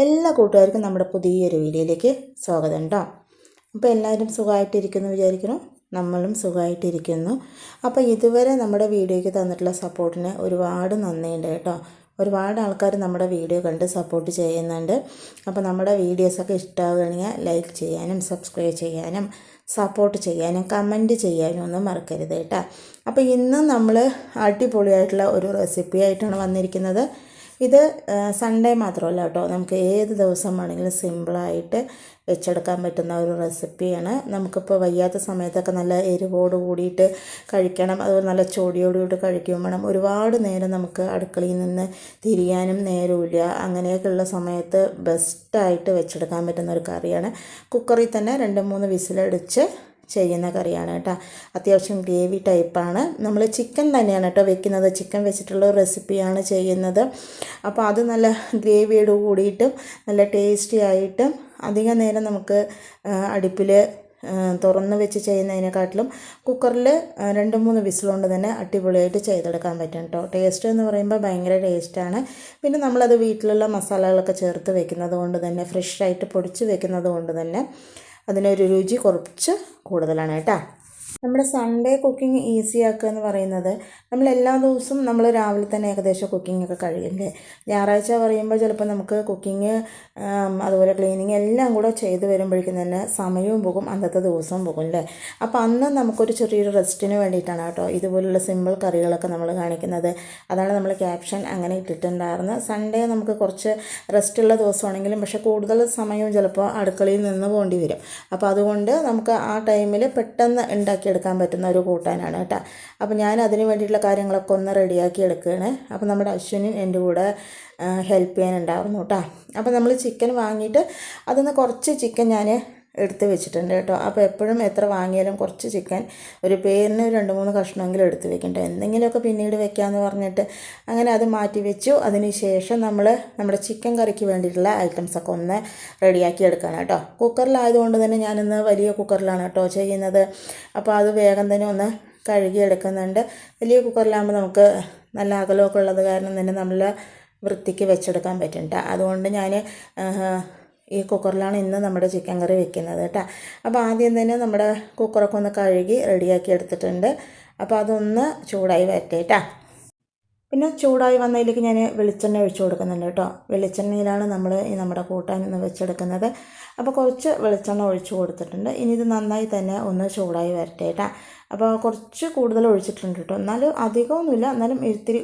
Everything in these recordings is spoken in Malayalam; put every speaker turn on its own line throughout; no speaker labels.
എല്ലാ കൂട്ടുകാർക്കും നമ്മുടെ പുതിയൊരു വീഡിയോയിലേക്ക് സ്വാഗതം കേട്ടോ. അപ്പോൾ എല്ലാവരും സുഖമായിട്ടിരിക്കുന്നു വിചാരിക്കുന്നു. നമ്മളും സുഖമായിട്ടിരിക്കുന്നു. അപ്പോൾ ഇതുവരെ നമ്മുടെ വീഡിയോയ്ക്ക് തന്നിട്ടുള്ള സപ്പോർട്ടിന് ഒരുപാട് നന്ദിയുണ്ട് കേട്ടോ. ഒരുപാട് ആൾക്കാർ നമ്മുടെ വീഡിയോ കണ്ട് സപ്പോർട്ട് ചെയ്യുന്നുണ്ട്. അപ്പോൾ നമ്മുടെ വീഡിയോസൊക്കെ ഇഷ്ടമാവുകയാണെങ്കിൽ ലൈക്ക് ചെയ്യാനും സബ്സ്ക്രൈബ് ചെയ്യാനും സപ്പോർട്ട് ചെയ്യാനും കമൻറ്റ് ചെയ്യാനും ഒന്നും മറക്കരുത് കേട്ടോ. അപ്പോൾ ഇന്ന് നമ്മൾ അടിപൊളിയായിട്ടുള്ള ഒരു റെസിപ്പി ആയിട്ടാണ് വന്നിരിക്കുന്നത്. ഇത് സൺഡേ മാത്രമല്ല കേട്ടോ, നമുക്ക് ഏത് ദിവസം വേണമെങ്കിലും സിമ്പിളായിട്ട് വെച്ചെടുക്കാൻ പറ്റുന്ന ഒരു റെസിപ്പിയാണ്. നമുക്കിപ്പോൾ വയ്യാത്ത സമയത്തൊക്കെ നല്ല എരിവോട് കൂടിയിട്ട് കഴിക്കണം, അതുപോലെ നല്ല ചോടിയോടുകൂടി കഴിക്കുകയും വേണം. ഒരുപാട് നേരം നമുക്ക് അടുക്കളയിൽ നിന്ന് തിരിയാനും നേരമില്ല. അങ്ങനെയൊക്കെയുള്ള സമയത്ത് ബെസ്റ്റായിട്ട് വെച്ചെടുക്കാൻ പറ്റുന്ന ഒരു കറിയാണ്. കുക്കറിൽ തന്നെ 2-3 വിസിലടിച്ച് ചെയ്യുന്ന കറിയാണ് കേട്ടോ. അത്യാവശ്യം ഗ്രേവി ടൈപ്പാണ്. നമ്മൾ ചിക്കൻ തന്നെയാണ് കേട്ടോ വെക്കുന്നത്. ചിക്കൻ വെച്ചിട്ടുള്ള റെസിപ്പിയാണ് ചെയ്യുന്നത്. അപ്പോൾ അത് നല്ല ഗ്രേവിയോട് കൂടിയിട്ടും നല്ല ടേസ്റ്റി ആയിട്ടും അധികം നേരം നമുക്ക് അടുപ്പിൽ തുറന്ന് വെച്ച് ചെയ്യുന്നതിനെക്കാട്ടിലും കുക്കറിൽ 2-3 വിസിലുകൊണ്ട് തന്നെ അടിപൊളിയായിട്ട് ചെയ്തെടുക്കാൻ പറ്റും കേട്ടോ. ടേസ്റ്റ് എന്ന് പറയുമ്പോൾ ഭയങ്കര ടേസ്റ്റാണ്. പിന്നെ നമ്മളത് വീട്ടിലുള്ള മസാലകളൊക്കെ ചേർത്ത് വെക്കുന്നത് കൊണ്ട് തന്നെ, ഫ്രഷായിട്ട് പൊടിച്ച് വെക്കുന്നത് കൊണ്ട് തന്നെ അതിനൊരു രുചി കുറച്ച് കൂടുതലാണ് കേട്ടോ. നമ്മുടെ സൺഡേ കുക്കിംഗ് ഈസി ആക്കുക എന്ന് പറയുന്നത്, നമ്മൾ എല്ലാ ദിവസവും നമ്മൾ രാവിലെ തന്നെ ഏകദേശം കുക്കിങ്ങൊക്കെ കഴിയണ്ടേ. ഞായറാഴ്ച പറയുമ്പോൾ ചിലപ്പോൾ നമുക്ക് കുക്കിങ് അതുപോലെ ക്ലീനിങ് എല്ലാം കൂടെ ചെയ്ത് വരുമ്പോഴേക്കും തന്നെ സമയവും പോകും, അന്നത്തെ ദിവസവും പോകും അല്ലേ. അപ്പോൾ അന്ന് നമുക്കൊരു ചെറിയൊരു റെസ്റ്റിന് വേണ്ടിയിട്ടാണ് കേട്ടോ ഇതുപോലുള്ള സിമ്പിൾ കറികളൊക്കെ നമ്മൾ കാണിക്കുന്നത്. അതാണ് നമ്മൾ ക്യാപ്ഷൻ അങ്ങനെ ഇട്ടിട്ടുണ്ടായിരുന്നത്. സൺഡേ നമുക്ക് കുറച്ച് റെസ്റ്റുള്ള ദിവസമാണെങ്കിലും പക്ഷേ കൂടുതൽ സമയവും ചിലപ്പോൾ അടുക്കളയിൽ നിന്ന് പോകേണ്ടി വരും. അപ്പോൾ അതുകൊണ്ട് നമുക്ക് ആ ടൈമിൽ പെട്ടെന്ന് ഉണ്ടാക്കിയെടുക്കാൻ പറ്റുന്ന ഒരു കൂട്ടാനാണ് കേട്ടോ. അപ്പോൾ ഞാൻ അതിന് വേണ്ടിയിട്ടുള്ള കാര്യങ്ങളൊക്കെ ഒന്ന് റെഡിയാക്കി എടുക്കുകയാണ്. അപ്പോൾ നമ്മുടെ അശ്വിനും എൻ്റെ കൂടെ ഹെൽപ്പ് ചെയ്യാനുണ്ടായിരുന്നു കേട്ടോ. അപ്പോൾ നമ്മൾ ചിക്കൻ വാങ്ങിയിട്ട് അതിന്ന് കുറച്ച് ചിക്കൻ ഞാൻ എടുത്ത് വെച്ചിട്ടുണ്ട് കേട്ടോ. അപ്പോൾ എപ്പോഴും എത്ര വാങ്ങിയാലും കുറച്ച് ചിക്കൻ ഒരു പേരിന് 2-3 കഷ്ണമെങ്കിലും എടുത്ത് വെക്കണ്ടേ, എന്തെങ്കിലുമൊക്കെ പിന്നീട് വെക്കാമെന്ന് പറഞ്ഞിട്ട് അങ്ങനെ അത് മാറ്റി വെച്ചു. അതിന് ശേഷം നമ്മുടെ ചിക്കൻ കറിക്ക് വേണ്ടിയിട്ടുള്ള ഐറ്റംസൊക്കെ ഒന്ന് റെഡിയാക്കി എടുക്കണം കേട്ടോ. കുക്കറിലായതുകൊണ്ട് തന്നെ ഞാനിന്ന് വലിയ കുക്കറിലാണ് കേട്ടോ ചെയ്യുന്നത്. അപ്പോൾ അത് വേഗം തന്നെ ഒന്ന് കഴുകി എടുക്കുന്നുണ്ട്. വലിയ കുക്കറിലാകുമ്പോൾ നമുക്ക് നല്ല അകലമൊക്കെ ഉള്ളത് കാരണം തന്നെ നല്ല വൃത്തിക്ക് വെച്ചെടുക്കാൻ പറ്റും കേട്ടോ. അതുകൊണ്ട് ഞാൻ ഈ കുക്കറിലാണ് ഇന്ന് നമ്മുടെ ചിക്കൻ കറി വെക്കുന്നത് കേട്ടോ. അപ്പോൾ ആദ്യം തന്നെ നമ്മുടെ കുക്കറൊക്കെ ഒന്ന് കഴുകി റെഡിയാക്കി എടുത്തിട്ടുണ്ട്. അപ്പോൾ അതൊന്ന് ചൂടായി വരട്ടെ കേട്ടോ. പിന്നെ ചൂടായി വന്നതിലേക്ക് ഞാൻ വെളിച്ചെണ്ണ ഒഴിച്ചു കൊടുക്കുന്നുണ്ട് കേട്ടോ. വെളിച്ചെണ്ണയിലാണ് നമ്മൾ നമ്മുടെ കൂട്ടാൻ ഒന്ന് വെച്ചെടുക്കുന്നത്. അപ്പോൾ കുറച്ച് വെളിച്ചെണ്ണ ഒഴിച്ചു കൊടുത്തിട്ടുണ്ട്. ഇനി ഇത് നന്നായി തന്നെ ഒന്ന് ചൂടായി വരട്ടെ കേട്ടോ. അപ്പോൾ കുറച്ച് കൂടുതൽ ഒഴിച്ചിട്ടുണ്ട് കേട്ടോ, എന്നാലും അധികമൊന്നുമില്ല, എന്നാലും ഇത്തിരി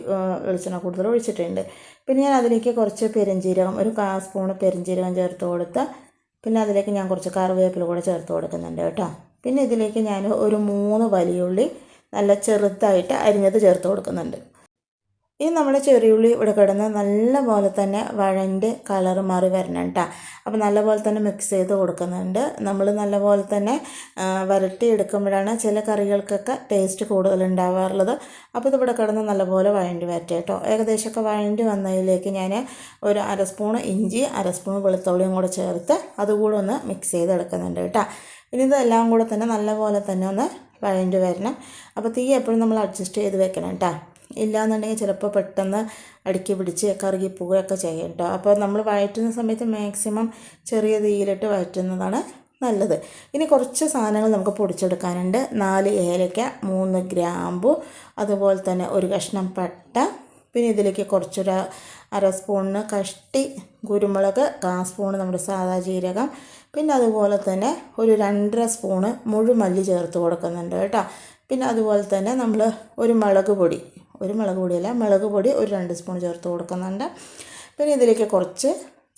വെളിച്ചെണ്ണ കൂടുതൽ ഒഴിച്ചിട്ടുണ്ട്. പിന്നെ ഞാൻ അതിലേക്ക് കുറച്ച് പെരുംജീരകം, ഒരു 1/4 സ്പൂൺ പെരുംജീരകം ചേർത്ത് കൊടുത്ത്, പിന്നെ അതിലേക്ക് ഞാൻ കുറച്ച് കറിവേപ്പില കൂടെ ചേർത്ത് കൊടുക്കുന്നുണ്ട് കേട്ടോ. പിന്നെ ഇതിലേക്ക് ഞാൻ ഒരു 3 വലിയുള്ളി നല്ല ചെറുതായിട്ട് അരിഞ്ഞത് ചേർത്ത് കൊടുക്കുന്നുണ്ട്. ഇനി നമ്മുടെ ചെറിയുള്ളി ഇവിടെ കിടന്ന് നല്ല പോലെ തന്നെ വഴൻ്റെ കളറ് മാറി വരണം കേട്ടോ. അപ്പോൾ നല്ല പോലെ തന്നെ മിക്സ് ചെയ്ത് കൊടുക്കുന്നുണ്ട്. നമ്മൾ നല്ല പോലെ തന്നെ വരട്ടി എടുക്കുമ്പോഴാണ് ചില കറികൾക്കൊക്കെ ടേസ്റ്റ് കൂടുതലുണ്ടാവാറുള്ളത്. അപ്പോൾ ഇതിവിടെ കിടന്ന് നല്ലപോലെ വഴണ്ടി വരട്ടെ കേട്ടോ. ഏകദേശമൊക്കെ വഴണ്ടി വന്നതിലേക്ക് ഞാൻ ഒരു 1/2 സ്പൂൺ ഇഞ്ചി, 1/2 സ്പൂൺ വെളുത്തുള്ളിയും കൂടെ ചേർത്ത് അതുകൂടെ ഒന്ന് മിക്സ് ചെയ്തെടുക്കുന്നുണ്ട് കേട്ടോ. ഇനി ഇതെല്ലാം കൂടെ തന്നെ നല്ല പോലെ തന്നെ ഒന്ന് വഴണ്ടി വരണം. അപ്പോൾ തീ എപ്പോഴും നമ്മൾ അഡ്ജസ്റ്റ് ചെയ്ത് വെക്കണം കേട്ടോ. ഇല്ലയെന്നുണ്ടെങ്കിൽ ചിലപ്പോൾ പെട്ടെന്ന് അടുക്കി പിടിച്ച് കറുകി പോവുകയൊക്കെ ചെയ്യും കേട്ടോ. അപ്പോൾ നമ്മൾ വഴറ്റുന്ന സമയത്ത് മാക്സിമം ചെറിയ തീയിലിട്ട് വഴറ്റുന്നതാണ് നല്ലത്. ഇനി കുറച്ച് സാധനങ്ങൾ നമുക്ക് പൊടിച്ചെടുക്കാനുണ്ട്. 4 ഏലക്ക, 3 ഗ്രാമ്പു, അതുപോലെ തന്നെ ഒരു കഷ്ണം പട്ട, പിന്നെ ഇതിലേക്ക് കുറച്ചൊരു 1/2 സ്പൂണിന് കഷ്ടി കുരുമുളക്, 1/4 സ്പൂൺ നമ്മുടെ സാദാ ജീരകം, പിന്നെ അതുപോലെ തന്നെ ഒരു 2.5 സ്പൂണ് മുഴുമല്ലി ചേർത്ത് കൊടുക്കുന്നുണ്ട് കേട്ടോ. പിന്നെ അതുപോലെ തന്നെ നമ്മൾ ഒരു മുളക് പൊടി ഒരു 2 സ്പൂൺ ചേർത്ത് കൊടുക്കുന്നുണ്ട്. പിന്നെ ഇതിലേക്ക് കുറച്ച്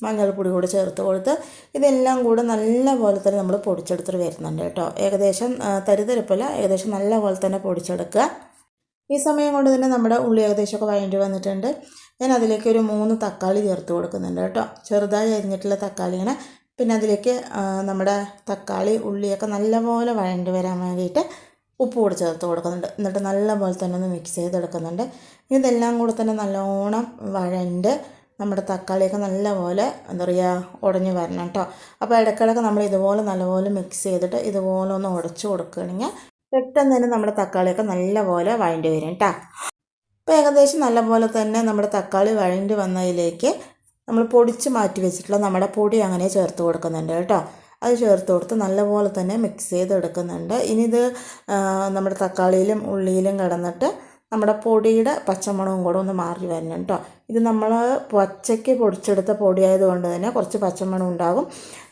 മഞ്ഞൾപ്പൊടി കൂടി ചേർത്ത് കൊടുത്ത് ഇതെല്ലാം കൂടെ നല്ല പോലെ തന്നെ നമ്മൾ പൊടിച്ചെടുത്തിട്ട് വരുന്നുണ്ട് കേട്ടോ. ഏകദേശം തരിതരിപ്പല്ല, ഏകദേശം നല്ല പോലെ തന്നെ പൊടിച്ചെടുക്കുക. ഈ സമയം കൊണ്ട് തന്നെ നമ്മുടെ ഉള്ളി ഏകദേശമൊക്കെ വഴണ്ടി വന്നിട്ടുണ്ട്. ഞാൻ അതിലേക്ക് ഒരു 3 തക്കാളി ചേർത്ത് കൊടുക്കുന്നുണ്ട് കേട്ടോ. ചെറുതായി അരിഞ്ഞിട്ടുള്ള തക്കാളിയാണ്. പിന്നെ അതിലേക്ക് നമ്മുടെ തക്കാളി ഉള്ളിയൊക്കെ നല്ലപോലെ വഴണ്ടി വരാൻ വേണ്ടിയിട്ട് ഉപ്പ് കൂടി ചേർത്ത് കൊടുക്കുന്നുണ്ട്. എന്നിട്ട് നല്ലപോലെ തന്നെ ഒന്ന് മിക്സ് ചെയ്തെടുക്കുന്നുണ്ട്. ഇതെല്ലാം കൂടെ തന്നെ നല്ലോണം വഴണ്ട് നമ്മുടെ തക്കാളിയൊക്കെ നല്ലപോലെ എന്താ പറയുക ഉടഞ്ഞ് വരണം കേട്ടോ. അപ്പോൾ ഇടയ്ക്കിടയ്ക്ക് നമ്മൾ ഇതുപോലെ നല്ലപോലെ മിക്സ് ചെയ്തിട്ട് ഇതുപോലെ ഒന്ന് ഉടച്ച് കൊടുക്കുകയാണെങ്കിൽ പെട്ടെന്ന് തന്നെ നമ്മുടെ തക്കാളിയൊക്കെ നല്ലപോലെ വഴണ്ടി വരും കേട്ടോ. അപ്പോൾ ഏകദേശം നല്ലപോലെ തന്നെ നമ്മുടെ തക്കാളി വഴണ്ടി വന്നതിലേക്ക് നമ്മൾ പൊടിച്ച് മാറ്റി വെച്ചിട്ടുള്ള നമ്മുടെ പൊടി അങ്ങനെ ചേർത്ത് കൊടുക്കുന്നുണ്ട് കേട്ടോ. അത് ചേർത്ത് കൊടുത്ത് നല്ലപോലെ തന്നെ മിക്സ് ചെയ്തെടുക്കുന്നുണ്ട്. ഇനി ഇത് നമ്മുടെ തക്കാളിയിലും ഉള്ളിയിലും കിടന്നിട്ട് നമ്മുടെ പൊടിയുടെ പച്ചമണവും കൂടെ ഒന്ന് മാറി വരണം കേട്ടോ. ഇത് നമ്മൾ പച്ചയ്ക്ക് പൊടിച്ചെടുത്ത പൊടിയായതുകൊണ്ട് തന്നെ കുറച്ച് പച്ചമണം ഉണ്ടാകും.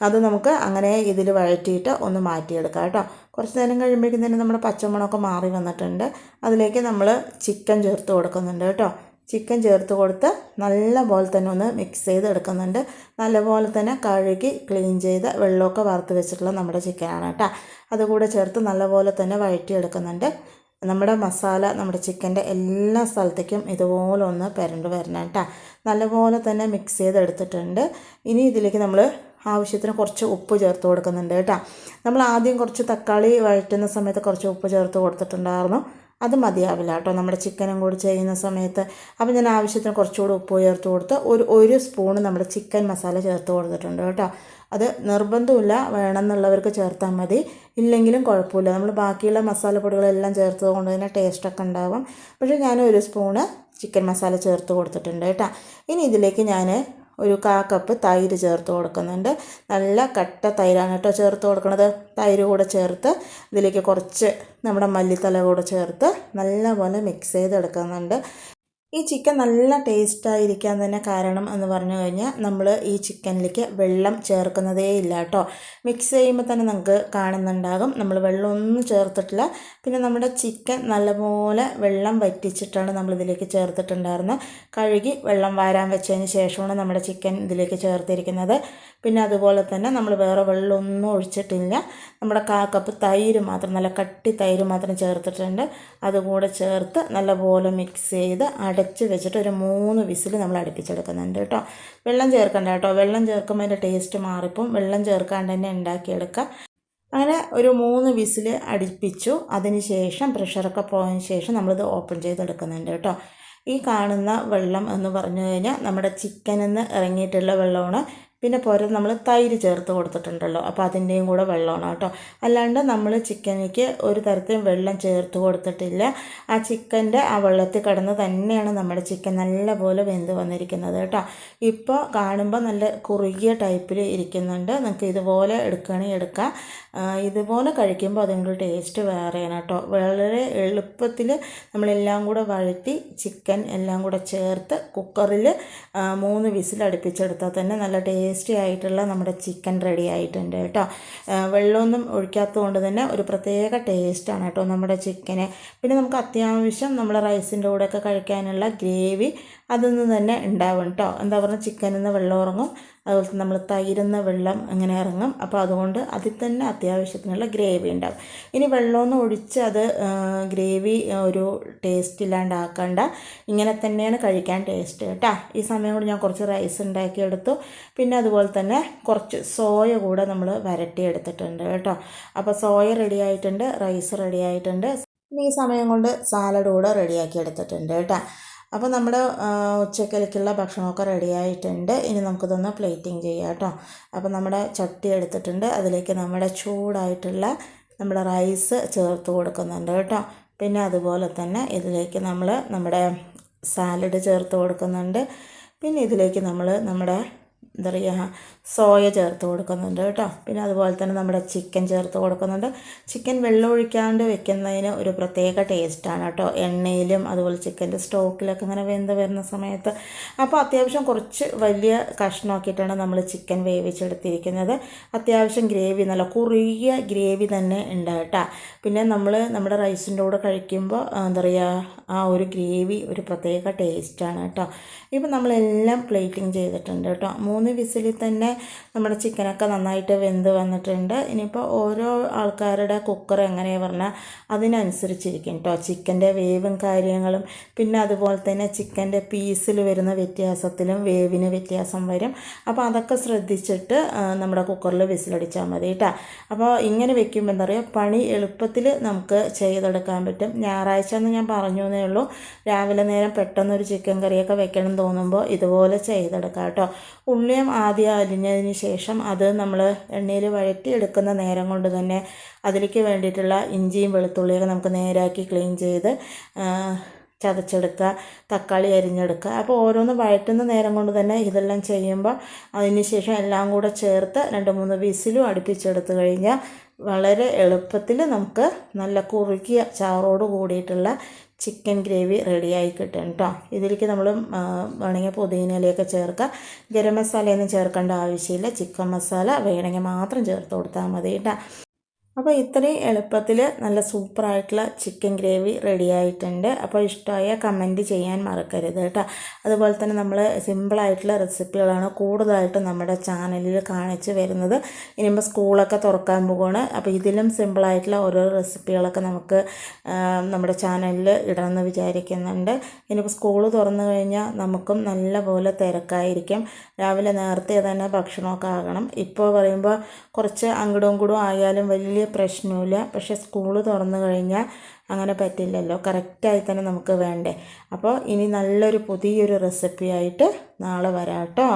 അത് നമുക്ക് അങ്ങനെ ഇതിൽ വഴറ്റിയിട്ട് ഒന്ന് മാറ്റിയെടുക്കാം കേട്ടോ. കുറച്ച് നേരം കഴിയുമ്പോഴേക്കും തന്നെ നമ്മുടെ പച്ചമണമൊക്കെ മാറി വന്നിട്ടുണ്ട്. അതിലേക്ക് നമ്മൾ ചിക്കൻ ചേർത്ത് കൊടുക്കുന്നുണ്ട് കേട്ടോ. ചിക്കൻ ചേർത്ത് കൊടുത്ത് നല്ലപോലെ തന്നെ ഒന്ന് മിക്സ് ചെയ്ത് എടുക്കുന്നുണ്ട്. നല്ലപോലെ തന്നെ കഴുകി ക്ലീൻ ചെയ്ത് വെള്ളമൊക്കെ വറുത്ത് വെച്ചിട്ടുള്ള നമ്മുടെ ചിക്കനാണ് കേട്ടോ. അതുകൂടെ ചേർത്ത് നല്ലപോലെ തന്നെ വഴറ്റിയെടുക്കുന്നുണ്ട്. നമ്മുടെ മസാല നമ്മുടെ ചിക്കൻ്റെ എല്ലാ സ്ഥലത്തേക്കും ഇതുപോലെ ഒന്ന് പുരണ്ട് വരണം കേട്ടോ. നല്ലപോലെ തന്നെ മിക്സ് ചെയ്തെടുത്തിട്ടുണ്ട്. ഇനി ഇതിലേക്ക് നമ്മൾ ആവശ്യത്തിന് കുറച്ച് ഉപ്പ് ചേർത്ത് കൊടുക്കുന്നുണ്ട് കേട്ടോ. നമ്മൾ ആദ്യം കുറച്ച് തക്കാളി വഴറ്റുന്ന സമയത്ത് കുറച്ച് ഉപ്പ് ചേർത്ത് കൊടുത്തിട്ടുണ്ടായിരുന്നു. അത് മതിയാവില്ല കേട്ടോ നമ്മുടെ ചിക്കനും കൂടി ചെയ്യുന്ന സമയത്ത്. അപ്പോൾ ഞാൻ ആവശ്യത്തിന് കുറച്ചുകൂടി ഉപ്പ് ചേർത്ത് കൊടുത്ത് ഒരു സ്പൂൺ നമ്മുടെ ചിക്കൻ മസാല ചേർത്ത് കൊടുത്തിട്ടുണ്ട് കേട്ടോ. അത് നിർബന്ധമില്ല, വേണമെന്നുള്ളവർക്ക് ചേർത്താൽ മതി, ഇല്ലെങ്കിലും കുഴപ്പമില്ല. നമ്മൾ ബാക്കിയുള്ള മസാലപ്പൊടികളെല്ലാം ചേർത്തത് കൊണ്ട് തന്നെ ടേസ്റ്റൊക്കെ ഉണ്ടാകും. പക്ഷേ ഞാൻ ഒരു സ്പൂണ് ചിക്കൻ മസാല ചേർത്ത് കൊടുത്തിട്ടുണ്ട് കേട്ടോ. ഇനി ഇതിലേക്ക് ഞാൻ ഒരു 1/4 കപ്പ് തൈര് ചേർത്ത് കൊടുക്കുന്നുണ്ട്. നല്ല കട്ട തൈരാണ് കേട്ടോ ചേർത്ത് കൊടുക്കുന്നത്. തൈര് കൂടെ ചേർത്ത് ഇതിലേക്ക് കുറച്ച് നമ്മുടെ മല്ലിത്തല കൂടെ ചേർത്ത് നല്ലപോലെ മിക്സ് ചെയ്തെടുക്കുന്നുണ്ട്. ഈ ചിക്കൻ നല്ല ടേസ്റ്റായിരിക്കാൻ തന്നെ കാരണം എന്ന് പറഞ്ഞു കഴിഞ്ഞാൽ നമ്മൾ ഈ ചിക്കനിലേക്ക് വെള്ളം ചേർക്കുന്നതേ ഇല്ല കേട്ടോ. മിക്സ് ചെയ്യുമ്പോൾ തന്നെ നമുക്ക് കാണുന്നുണ്ടാകും നമ്മൾ വെള്ളമൊന്നും ചേർത്തിട്ടില്ല. പിന്നെ നമ്മുടെ ചിക്കൻ നല്ലപോലെ വെള്ളം വറ്റിച്ചിട്ടാണ് നമ്മളിതിലേക്ക് ചേർത്തിട്ടുണ്ടായിരുന്നത്. കഴുകി വെള്ളം വാരാൻ വെച്ചതിന് ശേഷമാണ് നമ്മുടെ ചിക്കൻ ഇതിലേക്ക് ചേർത്തിരിക്കുന്നത്. പിന്നെ അതുപോലെ തന്നെ നമ്മൾ വേറെ വെള്ളമൊന്നും ഒഴിച്ചിട്ടില്ല. നമ്മുടെ 1/4 കപ്പ് തൈര് മാത്രം, നല്ല കട്ടി തൈര് മാത്രം ചേർത്തിട്ടുണ്ട്. അതുകൂടെ ചേർത്ത് നല്ലപോലെ മിക്സ് ചെയ്ത് അടച്ച് വെച്ചിട്ട് ഒരു 3 വിസിൽ നമ്മൾ അടുപ്പിച്ചെടുക്കുന്നുണ്ട് കേട്ടോ. വെള്ളം ചേർക്കണ്ട കേട്ടോ. വെള്ളം ചേർക്കുമ്പോൾ അതിൻ്റെ ടേസ്റ്റ് മാറിപ്പോവും. വെള്ളം ചേർക്കാണ്ട് തന്നെ ഉണ്ടാക്കിയെടുക്കുക. അങ്ങനെ ഒരു 3 വിസിൽ അടുപ്പിച്ചു. അതിന് ശേഷം പ്രഷറൊക്കെ പോയതിന് ശേഷം നമ്മളിത് ഓപ്പൺ ചെയ്തെടുക്കുന്നുണ്ട് കേട്ടോ. ഈ കാണുന്ന വെള്ളം എന്ന് പറഞ്ഞു കഴിഞ്ഞാൽ നമ്മുടെ ചിക്കനിൽ നിന്ന് ഇറങ്ങിയിട്ടുള്ള വെള്ളമാണ്. പിന്നെ പോരെ നമ്മൾ തൈര് ചേർത്ത് കൊടുത്തിട്ടുണ്ടല്ലോ, അപ്പോൾ അതിൻ്റെയും കൂടെ വെള്ളമാണ് കേട്ടോ. അല്ലാണ്ട് നമ്മൾ ചിക്കനിലേക്ക് ഒരു തരത്തിലും വെള്ളം ചേർത്ത് കൊടുത്തിട്ടില്ല. ആ ചിക്കൻ്റെ ആ വെള്ളത്തിൽ കിടന്ന് തന്നെയാണ് നമ്മുടെ ചിക്കൻ നല്ലപോലെ വെന്ത് വന്നിരിക്കുന്നത് കേട്ടോ. ഇപ്പോൾ കാണുമ്പോൾ നല്ല കുറുകിയ ടൈപ്പിൽ ഇരിക്കുന്നുണ്ട്. നിങ്ങൾക്ക് ഇതുപോലെ എടുക്കുകയാണെങ്കിൽ എടുക്കാം. ഇതുപോലെ കഴിക്കുമ്പോൾ അതിൻ്റെ ടേസ്റ്റ് വേറെയാണ് കേട്ടോ. വളരെ എളുപ്പത്തിൽ നമ്മളെല്ലാം കൂടെ വഴറ്റി ചിക്കൻ എല്ലാം കൂടെ ചേർത്ത് കുക്കറിൽ 3 വിസിൽ അടുപ്പിച്ചെടുത്താൽ തന്നെ നല്ല ടേസ്റ്റി ആയിട്ടുള്ള നമ്മുടെ ചിക്കൻ റെഡി ആയിട്ടുണ്ട് കേട്ടോ. വെള്ളമൊന്നും ഒഴിക്കാത്തത് കൊണ്ട് തന്നെ ഒരു പ്രത്യേക ടേസ്റ്റാണ് കേട്ടോ നമ്മുടെ ചിക്കന്. പിന്നെ നമുക്ക് അത്യാവശ്യം നമ്മൾ റൈസിൻ്റെ കൂടെയൊക്കെ കഴിക്കാനുള്ള ഗ്രേവി അതൊന്നും തന്നെ ഉണ്ടാവും കേട്ടോ. എന്താ പറയുക, ചിക്കനിൽ നിന്ന് വെള്ളം ഇറങ്ങും, അതുപോലെ നമ്മൾ തൈരുന്ന വെള്ളം അങ്ങനെ ഇറങ്ങും. അപ്പോൾ അതുകൊണ്ട് അതിൽ തന്നെ അത്യാവശ്യത്തിനുള്ള ഗ്രേവി ഉണ്ടാകും. ഇനി വെള്ളമൊന്നും ഒഴിച്ച് അത് ഗ്രേവി ഒരു ടേസ്റ്റ് ഇല്ലാണ്ടാക്കണ്ട, ഇങ്ങനെ തന്നെയാണ് കഴിക്കാൻ ടേസ്റ്റ് കേട്ടോ. ഈ സമയം കൊണ്ട് ഞാൻ കുറച്ച് റൈസ് ഉണ്ടാക്കിയെടുത്തു. പിന്നെ അതുപോലെ തന്നെ കുറച്ച് സോയ കൂടെ നമ്മൾ വരട്ടിയെടുത്തിട്ടുണ്ട് കേട്ടോ. അപ്പോൾ സോയ റെഡി ആയിട്ടുണ്ട്, റൈസ് റെഡി ആയിട്ടുണ്ട്. ഈ സമയം കൊണ്ട് സാലഡ് കൂടെ റെഡിയാക്കി എടുത്തിട്ടുണ്ട് കേട്ടോ. അപ്പോൾ നമ്മുടെ ഉച്ചക്കലേക്കുള്ള ഭക്ഷണമൊക്കെ റെഡി ആയിട്ടുണ്ട്. ഇനി നമുക്കിതൊന്ന് പ്ലേറ്റിംഗ് ചെയ്യാം കേട്ടോ. അപ്പോൾ നമ്മുടെ ചട്ടി എടുത്തിട്ടുണ്ട്. അതിലേക്ക് നമ്മുടെ ചൂടായിട്ടുള്ള നമ്മുടെ റൈസ് ചേർത്ത് കൊടുക്കുന്നുണ്ട് കേട്ടോ. പിന്നെ അതുപോലെ തന്നെ ഇതിലേക്ക് നമ്മൾ നമ്മുടെ സാലഡ് ചേർത്ത് കൊടുക്കുന്നുണ്ട്. പിന്നെ ഇതിലേക്ക് നമ്മൾ നമ്മുടെ എന്താ പറയുക സോയ ചേർത്ത് കൊടുക്കുന്നുണ്ട് കേട്ടോ. പിന്നെ അതുപോലെ തന്നെ നമ്മുടെ ചിക്കൻ ചേർത്ത് കൊടുക്കുന്നുണ്ട്. ചിക്കൻ വെള്ളം ഒഴിക്കാണ്ട് വെക്കുന്നതിന് ഒരു പ്രത്യേക ടേസ്റ്റാണ് കേട്ടോ. എണ്ണയിലും അതുപോലെ ചിക്കൻ്റെ സ്റ്റോക്കിലൊക്കെ ഇങ്ങനെ വെന്ത് വരുന്ന സമയത്ത്. അപ്പോൾ അത്യാവശ്യം കുറച്ച് വലിയ കഷ്ണമാക്കിയിട്ടാണ് നമ്മൾ ചിക്കൻ വേവിച്ചെടുത്തിരിക്കുന്നത്. അത്യാവശ്യം ഗ്രേവി, നല്ല കുറുകിയ ഗ്രേവി തന്നെ ഉണ്ട് കേട്ടോ. പിന്നെ നമ്മൾ നമ്മുടെ റൈസിൻ്റെ കൂടെ കഴിക്കുമ്പോൾ എന്താ പറയുക, ആ ഒരു ഗ്രേവി ഒരു പ്രത്യേക ടേസ്റ്റാണ് കേട്ടോ. ഇപ്പോൾ നമ്മളെല്ലാം പ്ലേറ്റിംഗ് ചെയ്തിട്ടുണ്ട് കേട്ടോ. 3 വിസിലിൽ തന്നെ നമ്മുടെ ചിക്കനൊക്കെ നന്നായിട്ട് വെന്ത് വന്നിട്ടുണ്ട്. ഇനിയിപ്പോൾ ഓരോ ആൾക്കാരുടെ കുക്കർ എങ്ങനെയാണ് പറഞ്ഞാൽ അതിനനുസരിച്ചിരിക്കും കേട്ടോ ചിക്കൻ്റെ വേവും കാര്യങ്ങളും. പിന്നെ അതുപോലെ തന്നെ ചിക്കൻ്റെ പീസിൽ വരുന്ന വ്യത്യാസത്തിലും വേവിന് വ്യത്യാസം വരും. അപ്പോൾ അതൊക്കെ ശ്രദ്ധിച്ചിട്ട് നമ്മുടെ കുക്കറിൽ വിസിലടിച്ചാൽ മതി കേട്ടോ. അപ്പോൾ ഇങ്ങനെ വെക്കുമ്പോൾ എന്താ പറയുക, പണി എളുപ്പത്തിൽ നമുക്ക് ചെയ്തെടുക്കാൻ പറ്റും. ഞായറാഴ്ച എന്ന് ഞാൻ പറഞ്ഞു എന്നേ ഉള്ളൂ. രാവിലെ നേരം പെട്ടെന്നൊരു ചിക്കൻ കറിയൊക്കെ വെക്കണം തോന്നുമ്പോൾ ഇതുപോലെ ചെയ്തെടുക്കാം കേട്ടോ. ഉള്ളിയും ആദ്യം അരിഞ്ഞതിന് ശേഷം അത് നമ്മൾ എണ്ണയിൽ വഴറ്റി എടുക്കുന്ന നേരം കൊണ്ട് തന്നെ അതിലേക്ക് വേണ്ടിയിട്ടുള്ള ഇഞ്ചിയും വെളുത്തുള്ളിയൊക്കെ നമുക്ക് നേരാക്കി ക്ലീൻ ചെയ്ത് ചതച്ചെടുക്കുക, തക്കാളി അരിഞ്ഞെടുക്കുക. അപ്പോൾ ഓരോന്ന് വഴറ്റുന്ന നേരം കൊണ്ട് തന്നെ ഇതെല്ലാം ചെയ്യുമ്പോൾ അതിന് ശേഷം എല്ലാം കൂടെ ചേർത്ത് 2-3 വിസിലും അടുപ്പിച്ചെടുത്ത് കഴിഞ്ഞാൽ വളരെ എളുപ്പത്തിൽ നമുക്ക് നല്ല കുറുകിയ ചാറോട് കൂടിയിട്ടുള്ള ചിക്കൻ ഗ്രേവി റെഡിയായി കിട്ടും കേട്ടോ. ഇതിലേക്ക് നമ്മൾ വേണമെങ്കിൽ പുതിനയിലയൊക്കെ ചേർക്കുക. ഗരം മസാലയൊന്നും ചേർക്കേണ്ട ആവശ്യമില്ല. ചിക്കൻ മസാല വേണമെങ്കിൽ മാത്രം ചേർത്ത് കൊടുത്താൽ മതി കേട്ടോ. അപ്പോൾ ഇത്രയും എളുപ്പത്തിൽ നല്ല സൂപ്പറായിട്ടുള്ള ചിക്കൻ ഗ്രേവി റെഡി ആയിട്ടുണ്ട്. അപ്പോൾ ഇഷ്ടമായ കമൻറ്റ് ചെയ്യാൻ മറക്കരുത് കേട്ടോ. അതുപോലെ തന്നെ നമ്മൾ സിമ്പിളായിട്ടുള്ള റെസിപ്പികളാണ് കൂടുതലായിട്ട് നമ്മുടെ ചാനലിൽ കാണിച്ച് വരുന്നത്. ഇനിയിപ്പോൾ സ്കൂളൊക്കെ തുറക്കാൻ പോകുകയാണ്. അപ്പോൾ ഇതിലും സിമ്പിളായിട്ടുള്ള ഓരോ റെസിപ്പികളൊക്കെ നമുക്ക് നമ്മുടെ ചാനലിൽ ഇടണമെന്ന് വിചാരിക്കുന്നുണ്ട്. ഇനിയിപ്പോൾ സ്കൂൾ തുറന്നു കഴിഞ്ഞാൽ നമുക്കും നല്ലപോലെ തിരക്കായിരിക്കും. രാവിലെ നേരത്തെ തന്നെ ഭക്ഷണമൊക്കെ ആകണം. ഇപ്പോൾ പറയുമ്പോൾ കുറച്ച് അങ്ങോട്ടും ഇങ്ങോട്ടും ആയാലും വലിയ പ്രശ്നമില്ല. പക്ഷേ സ്കൂൾ തുറന്നു കഴിഞ്ഞാൽ അങ്ങനെ പറ്റില്ലല്ലോ, കറക്റ്റായി തന്നെ നമുക്ക് വേണ്ടേ. അപ്പോൾ ഇനി നല്ലൊരു പുതിയൊരു റെസിപ്പിയായിട്ട് നാളെ വരാം കേട്ടോ.